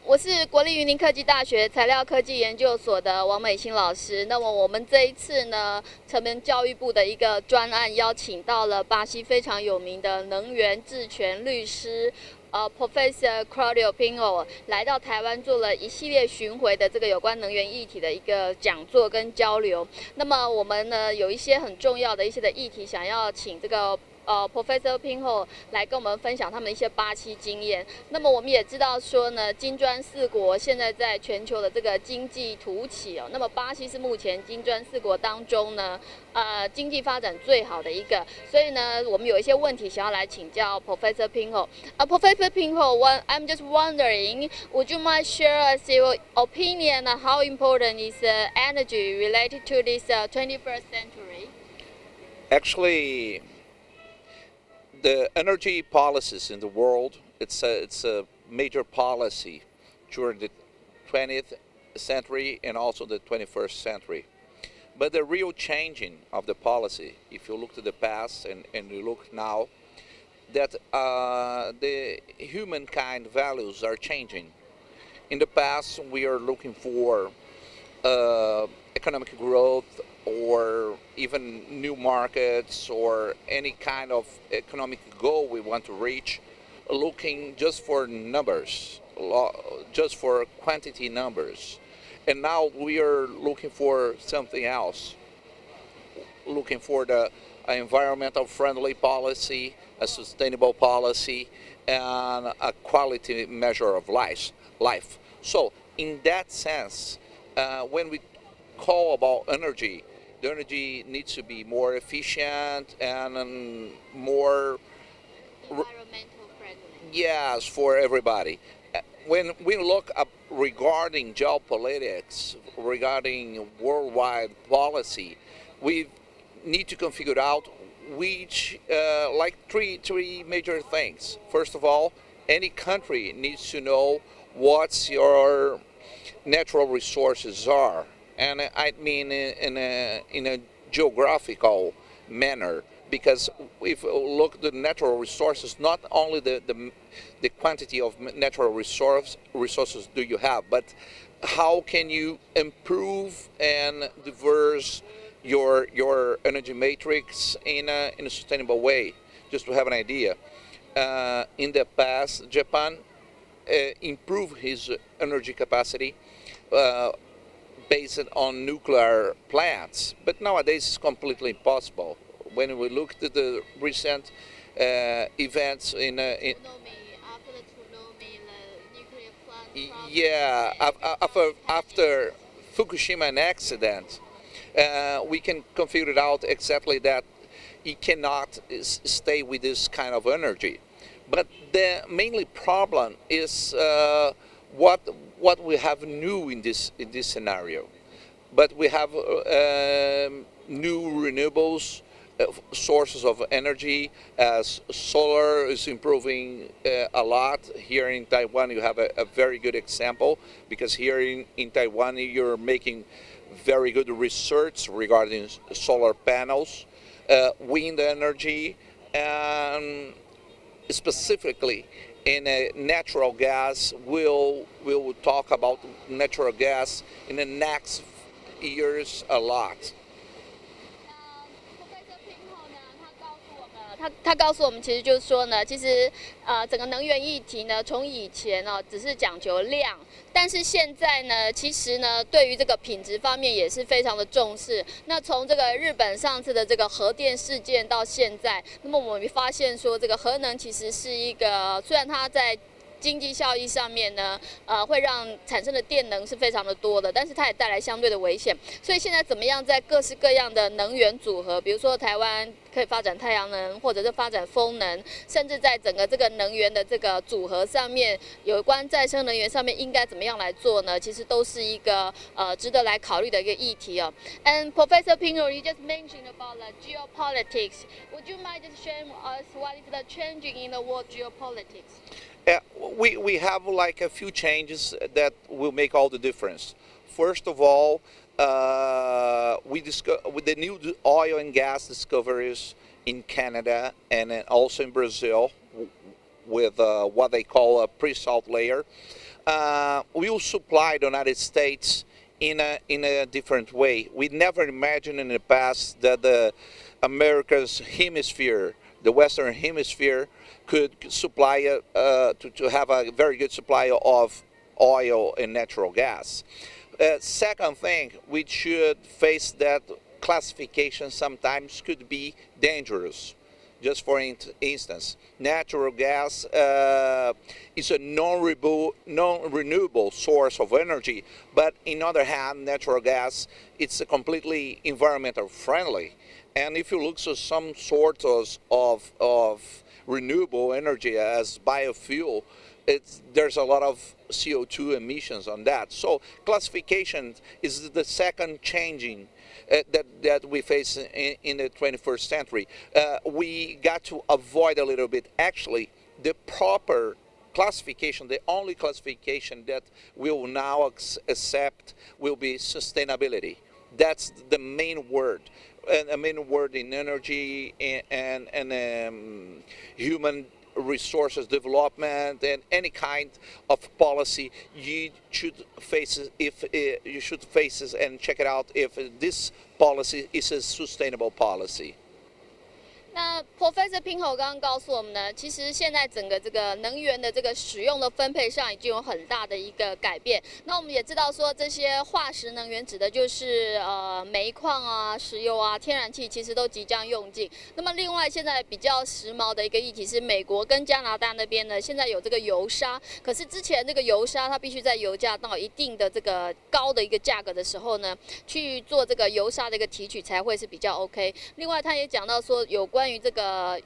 我是国立云林科技大学材料科技研究所的王美心老师。那么我们这一次呢，成人教育部的一个专案，邀请到了巴西非常有名的能源智权律师。Professor Pinho 来到台湾做了一系列巡回的这个有关能源议题的一个讲座跟交流。那么我们呢有一些很重要的一些的议题，想要请这个Professor Pinho 来跟我们分享他们的一些巴西经验。那么我们也知道说呢，金砖四国现在在全球的这个经济突起哦，那么巴西是目前金砖四国当中呢，经济发展最好的一个。所以呢，我们有一些问题想要来请教 Professor Pinho。Professor Pinho, I'm just wondering, would you mind share us your opinion on how important is energy related to this 21st century? Actually, the energy policies in the world, it's a major policy during the 20th century and also the 21st century. But the real changing of the policy, if you look to the past and you look now, that the humankind values are changing. In the past, we are looking for economic growth or even new markets or any kind of economic goal we want to reach, looking just for numbers, just for quantity numbers. And now we are looking for something else, looking for the environmental friendly policy, a sustainable policy, and a quality measure of life. So in that sense, when we call about energy, the energy needs to be more efficient and more environmental friendly. Yes, for everybody. When we look up regarding geopolitics, regarding worldwide policy, we need to configure out which, like three major things. First of all, any country needs to know what your natural resources are. And I mean in a geographical manner, because if you look at the natural resources, not only the quantity of natural resources do you have, but how can you improve and diverse your energy matrix in a sustainable way? Just to have an idea, in the past, Japan improved his energy capacity based on nuclear plants, but nowadays it's completely impossible. When we look at the recent events in After the tsunami, the nuclear plant. yeah, after Fukushima accident, we can figure it out exactly that it cannot stay with this kind of energy. But the mainly problem is what we have new in this scenario. But we have new renewables sources of energy, as solar is improving a lot. Here in Taiwan you have a very good example, because here in Taiwan you're making very good research regarding solar panels, wind energy, and specifically in natural gas. We'll talk about natural gas in the next years a lot. 他告诉我们，其实就是说呢，其实整个能源议题呢，从以前只是讲求量，但是现在呢，其实呢，对于这个品质方面也是非常的重视。那从这个日本上次的这个核电事件到现在，那么我们发现说，这个核能其实是一个，虽然它在经济效益上面呢，会让产生的电能是非常的多的，但是它也带来相对的危险。所以现在怎么样在各式各样的能源组合，比如说台湾可以发展太阳能，或者是发展风能，甚至在整个这个能源的这个组合上面，有关再生能源上面应该怎么样来做呢？其实都是一个值得来考虑的一个议题哦。And Professor Pinho, you just mentioned about the geopolitics. Would you mind just sharing with us what is the changing in the world geopolitics? We have like a few changes that will make all the difference. First of all, with the new oil and gas discoveries in Canada and also in Brazil, with what they call a pre-salt layer. We will supply the United States in a different way. We never imagined in the past that the America's hemisphere, the Western Hemisphere, could supply to have a very good supply of oil and natural gas. Second thing, we should face that classification sometimes could be dangerous. Just for instance, natural gas is a non-renewable source of energy, but on the other hand, natural gas, it's a completely environmental friendly. And if you look at some sorts of renewable energy as biofuel, there's a lot of CO2 emissions on that. So classification is the second changing that we face in the 21st century. We got to avoid a little bit, actually, the proper classification. The only classification that we will now accept will be sustainability. That's the main word. And a main word in energy and human resources development and any kind of policy you should face and check it out if this policy is a sustainable policy. 那 Professor Pinho 刚刚告诉我们呢，其实现在整个这个能源的这个使用的分配上已经有很大的一个改变。那我们也知道说，这些化石能源指的就是煤矿啊、石油啊、天然气，其实都即将用尽。那么另外现在比较时髦的一个议题是，美国跟加拿大那边呢，现在有这个油砂，可是之前这个油砂它必须在油价到一定的这个高的一个价格的时候呢，去做这个油砂的一个提取才会是比较 OK。另外他也讲到说，有关于这个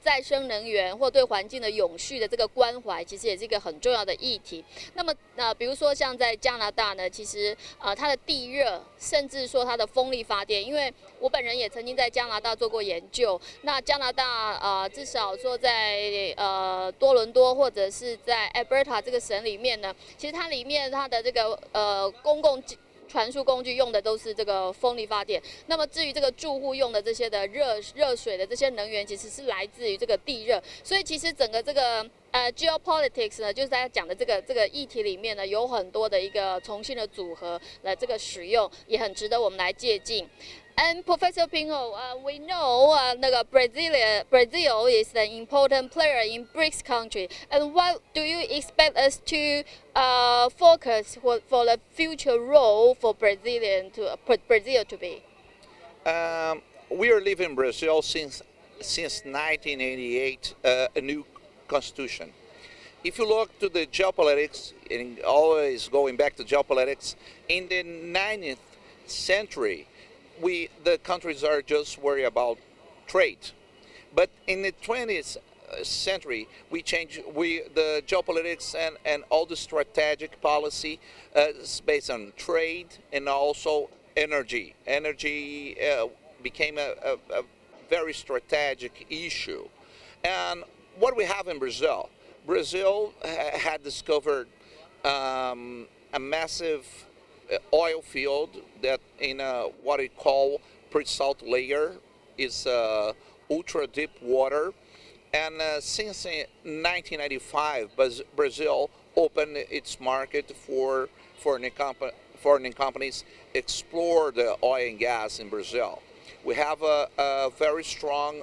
再生能源或对环境的永续的这个关怀，其实也是一个很重要的议题。那么比如说像在加拿大呢，其实它的地热，甚至说它的风力发电，因为我本人也曾经在加拿大做过研究。那加拿大至少说在多伦多或者是在 Alberta 这个省里面呢，其实它里面它的这个公共传输工具用的都是这个风力发电，那么至于这个住户用的这些的热水的这些能源，其实是来自于这个地热，所以其实整个这个geopolitics 呢，就是大家讲的这个议题里面呢，有很多的一个重新的组合来这个使用，也很值得我们来借鉴。And Professor Pinho, we know Brazil is an important player in BRICS country. And what do you expect us to focus for the future role for Brazil to be? We are living in Brazil since 1988, a new constitution. If you look to the geopolitics, and always going back to geopolitics, in the 19th century, the countries are just worried about trade. But in the 20th century, we changed the geopolitics and all the strategic policy is based on trade and also energy. Energy became a very strategic issue. And what we have in Brazil had discovered a massive oil field that in what we call pre-salt layer is ultra deep water, and since 1995 Brazil opened its market for foreign companies explore the oil and gas in Brazil. We have a very strong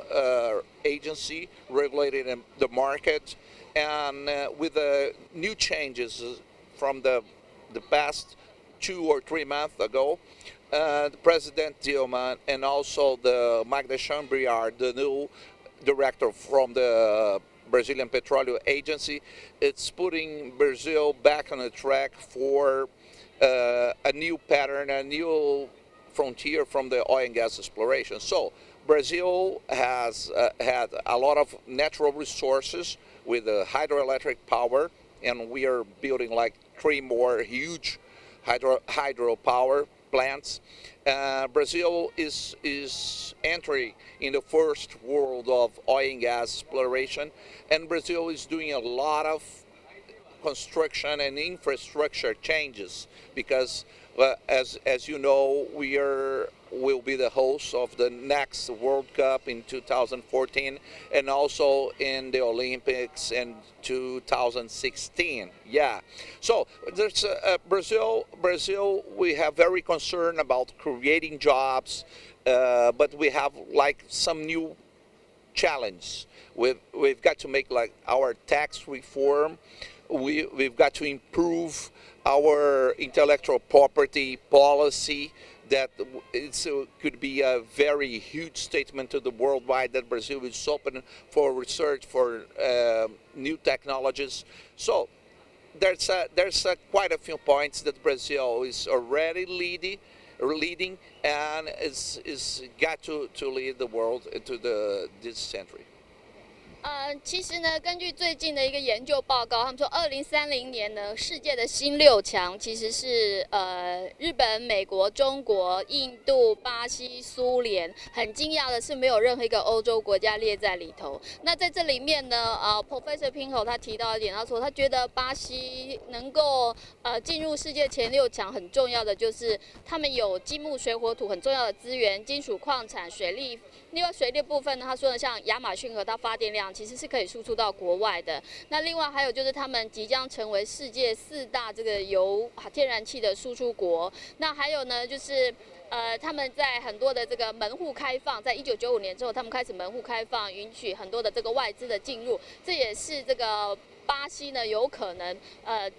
agency regulating the market, and with the new changes from the past 2 or 3 months ago, President Dilma and also the Magda Chambriard, the new director from the Brazilian Petroleum Agency, it's putting Brazil back on the track for a new pattern, a new frontier from the oil and gas exploration. So Brazil has had a lot of natural resources with hydroelectric power, and we are building like 3 more huge hydropower plants. Brazil is entering in the first world of oil and gas exploration, and Brazil is doing a lot of construction and infrastructure changes because As you know, will be the host of the next World Cup in 2014 and also in the Olympics in 2016. Yeah. So there's Brazil. We have very concerned about creating jobs, but we have like some new challenge. We've got to make like our tax reform. We've got to improve our intellectual property policy. That could be a very huge statement to the worldwide that Brazil is open for research, for new technologies. So there's quite a few points that Brazil is already leading and is got to lead the world into this century. 其实呢，根据最近的一个研究报告，他们说2030年呢，世界的新6强其实是日本、美国、中国、印度、巴西、苏联。很惊讶的是，没有任何一个欧洲国家列在里头。那在这里面呢，Professor Pinho 他提到一点，他说他觉得巴西能够进入世界前6强，很重要的就是他们有金木水火土很重要的资源，金属矿产、水利。另外水利部分呢，他说呢，像亚马逊河它发电量其实是可以输出到国外的。那另外还有就是他们即将成为世界4大这个油天然气的输出国。那还有呢，就是他们在很多的这个门户开放，在1995年之后，他们开始门户开放，允许很多的这个外资的进入，这也是这个巴西呢有可能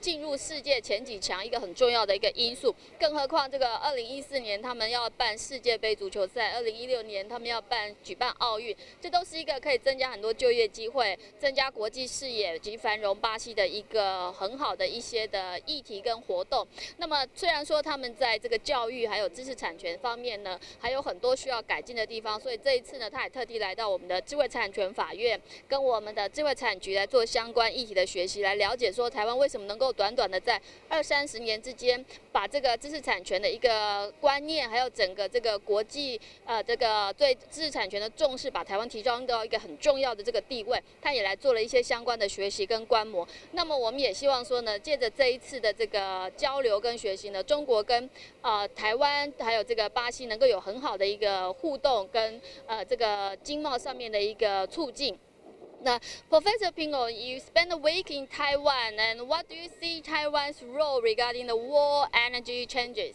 进入世界前几强一个很重要的一个因素。更何况这个2014年他们要办世界杯足球赛，2016年他们要举办奥运，这都是一个可以增加很多就业机会、增加国际视野及繁荣巴西的一个很好的一些的议题跟活动。那么虽然说他们在这个教育还有知识产权方面呢，还有很多需要改进的地方，所以这一次呢，他也特地来到我们的智慧产权法院，跟我们的智慧产局来做相关议题的学习，来了解说台湾为什么能够短短的在20-30年之间，把这个知识产权的一个观念，还有整个这个国际这个对知识产权的重视，把台湾提升到一个很重要的这个地位。他也来做了一些相关的学习跟观摩。那么我们也希望说呢，借着这一次的这个交流跟学习呢，中国跟台湾还有这个巴西能够有很好的一个互动跟这个经贸上面的一个促进。Now, Professor Pinho, you spent a week in Taiwan, and what do you see Taiwan's role regarding the world energy changes?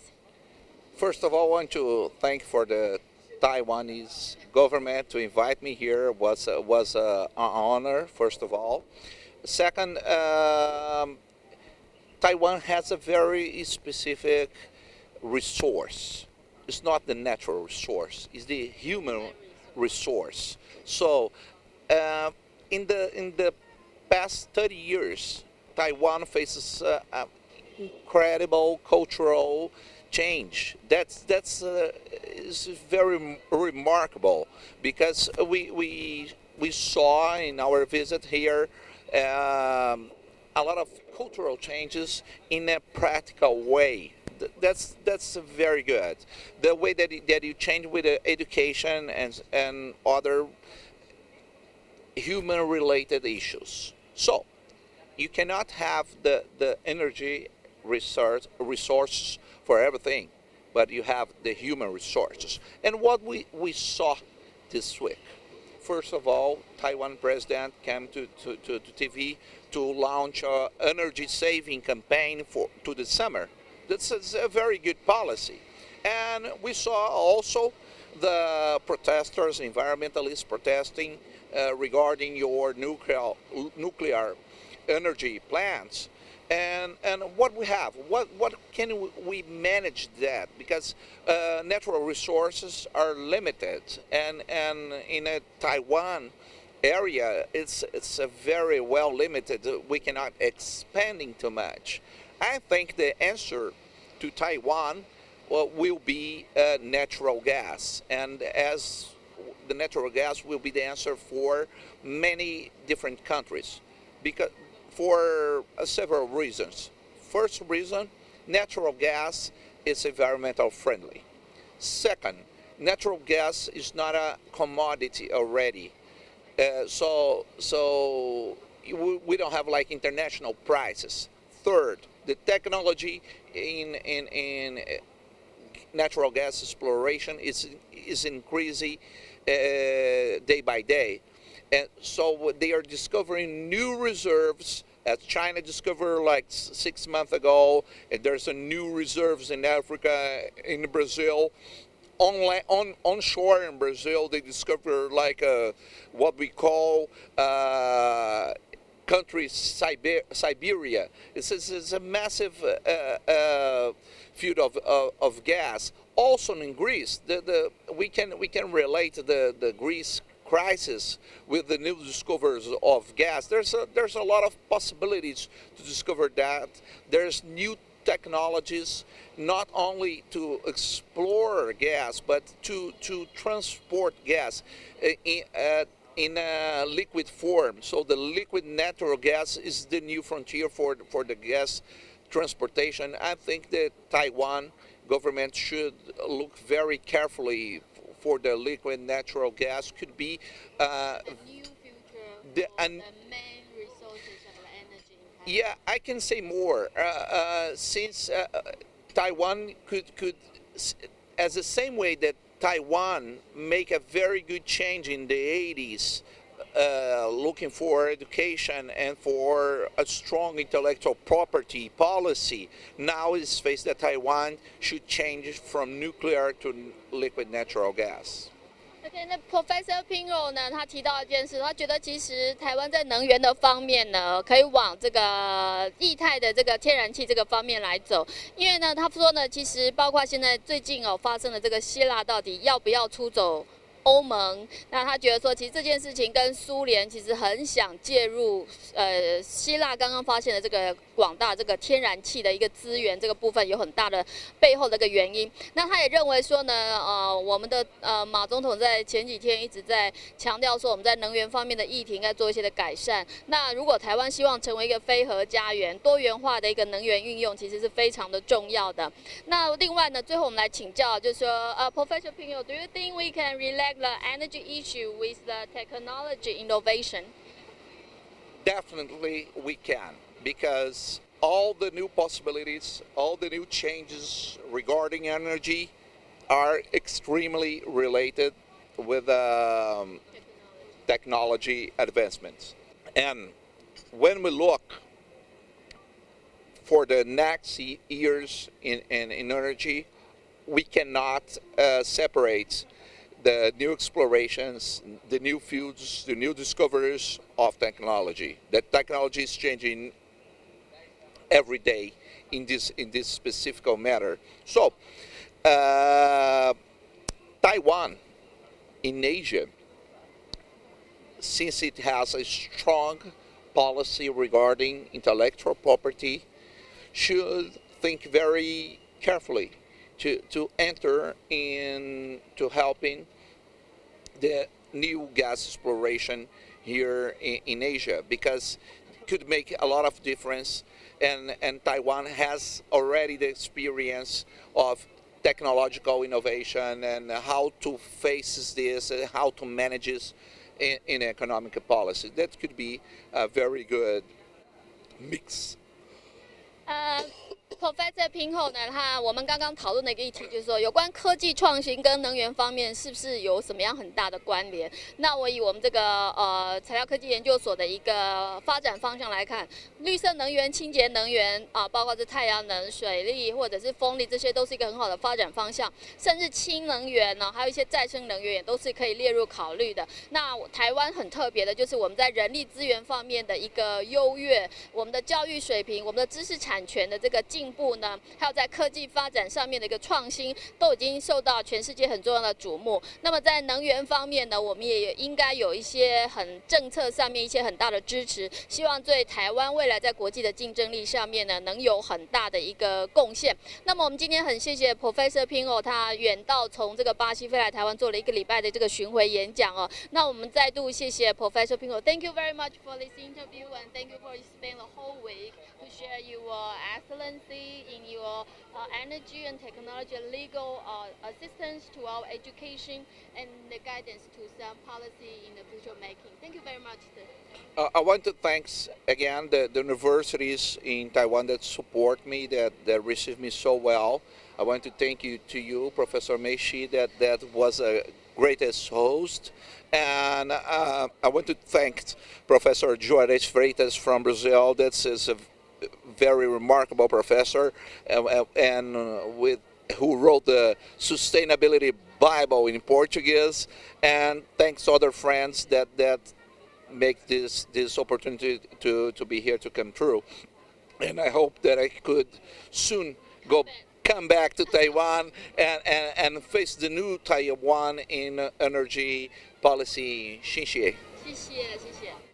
First of all, I want to thank for the Taiwanese government to invite me here. Was an honor, first of all. Second, Taiwan has a very specific resource. It's not the natural resource; it's the human resource. So. In the past 30 years, Taiwan faces incredible cultural change. That's is very remarkable because we saw in our visit here a lot of cultural changes in a practical way. That's very good. The way that you change with the education and other human-related issues. So you cannot have the energy resources for everything, but you have the human resources. And what we saw this week, first of all, Taiwan president came to TV to launch an energy-saving campaign to the summer. That's a very good policy. And we saw also the protesters, environmentalists protesting regarding your nuclear energy plants, and what we have, what can we manage that, because natural resources are limited, and in a Taiwan area it's a very well limited. We cannot expanding too much. I think the answer to Taiwan will be natural gas, and as the natural gas will be the answer for many different countries, because for several reasons. First reason, natural gas is environmental friendly. Second, natural gas is not a commodity already, so we don't have like international prices. Third, the technology in natural gas exploration is increasing day by day. And so they are discovering new reserves, as China discovered like 6 months ago, and there's a new reserves in Africa, in Brazil. Onshore in Brazil, they discovered like what we call country Siberia. It's a massive field of gas. Also in Greece, we can relate the Greece crisis with the new discoveries of gas. There's a lot of possibilities to discover that. There's new technologies not only to explore gas but to transport gas in a liquid form. So the liquid natural gas is the new frontier for the gas transportation. I think that Taiwan government should look very carefully for the liquid natural gas. Could be the new future the main resources of energy in Taiwan. Yeah, I can say more. Since Taiwan could, as the same way that Taiwan make a very good change in the 80s, looking for education and for a strong intellectual property policy, now is faced that Taiwan should change from nuclear to liquid natural gas. OK， 那 Professor Pinho 呢？他提到一件事，他觉得其实台湾在能源的方面呢，可以往这个液态的这个天然气这个方面来走。因为呢，他说呢，其实包括现在最近发生的这个希腊到底要不要出走欧盟，那他觉得说，其实这件事情跟苏联其实很想介入，希腊刚刚发现的这个广大这个天然气的一个资源这个部分有很大的背后的一个原因。那他也认为说呢，我们的马总统在前几天一直在强调说，我们在能源方面的议题应该做一些的改善。那如果台湾希望成为一个非核家园、多元化的一个能源运用，其实是非常的重要的。那另外呢，最后我们来请教，就是说，Professor Pinho，do you think we can relate the energy issue with the technology innovation? Definitely we can, because all the new possibilities, all the new changes regarding energy are extremely related with technology advancements. And when we look for the next years in energy, we cannot separate the new explorations, the new fields, the new discoveries of technology. That technology is changing every day in this specific matter. So, Taiwan in Asia, since it has a strong policy regarding intellectual property, should think very carefully to enter into helping the new gas exploration here in Asia, because it could make a lot of difference, and Taiwan has already the experience of technological innovation and how to face this and how to manage this in economic policy. That could be a very good mix. Professor Pinho 呢，我们刚刚讨论的一个议题就是说，有关科技创新跟能源方面是不是有什么样很大的关联？那我以我们这个材料科技研究所的一个发展方向来看，绿色能源、清洁能源包括是太阳能、水力或者是风力，这些都是一个很好的发展方向。甚至氢能源呢，还有一些再生能源也都是可以列入考虑的。那台湾很特别的就是我们在人力资源方面的一个优越，我们的教育水平、我们的知识产权的这个进步呢，还有在科技发展上面的一个创新，都已经受到全世界很重要的瞩目。那么在能源方面呢，我们也应该有一些很政策上面一些很大的支持，希望对台湾未来在国际的竞争力上面呢，能有很大的一个贡献。那么我们今天很谢谢 Professor Pinho， 他远道从这个巴西飞来台湾做了1个礼拜的这个巡回演讲哦。那我们再度谢谢 Professor Pinho。Thank you very much for this interview and thank you for spending the whole week to share your excellency especially in your energy and technology and legal assistance to our education and the guidance to some policy in the future making. Thank you very much. I want to thank again the universities in Taiwan that support me, that receive me so well. I want to thank you, Professor Mei-Hsin, that was a greatest host. And I want to thank Professor Juarez Freitas from Brazil. That's a very remarkable professor, and who wrote the Sustainability Bible in Portuguese. And thanks to other friends that make this opportunity to be here to come true. And I hope that I could soon come back to Taiwan and face the new Taiwan in energy policy. 谢谢。谢谢。